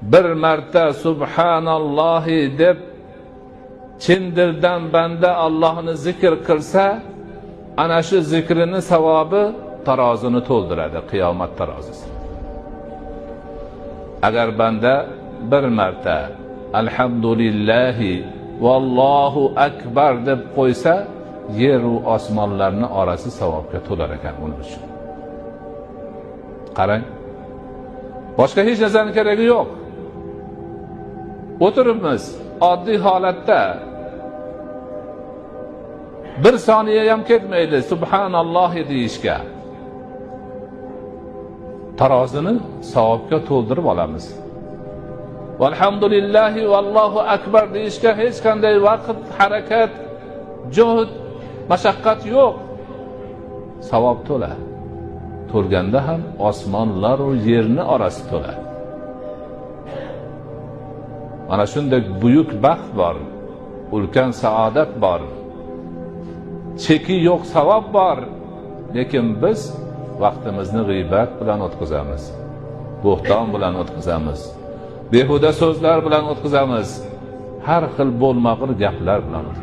bir marta subhanallohi deb chin dildan banda Allohni zikr qilsa, ana shu zikrini savobi tarozini to'ldiradi, qiyomat tarozisi. Agar banda bir marta alhamdulillahi vallohu akbar deb qo'ysa, yer va osmonlarning orasi savobga to'lar ekan uning uchun. Qarang, boshqa hech narsaning keragi yo'q. O'tiribmiz oddiy holatda bir soniya ham ketmaydi subhanalloh deyishga. Tarozini savobga to'ldirib olamiz. Valhamdulillahi vallohu akbar deyishga hech qanday vaqt, harakat, juhd, mashaqqat yo'q. Savob to'la. To'lganda ham osmonlar va yerni orasi to'la. Mana shunday buyuk baxt bor, ulkan saodat bor. Cheki yo'q savob bor. Lekin biz vaqtimizni g'iybat bilan o'tkazamiz. Bo'xton bilan o'tkazamiz. Behuda so'zlar bilan o'tkazamiz. Har xil bo'lmag'ur gaplar bilan o'tkazamiz.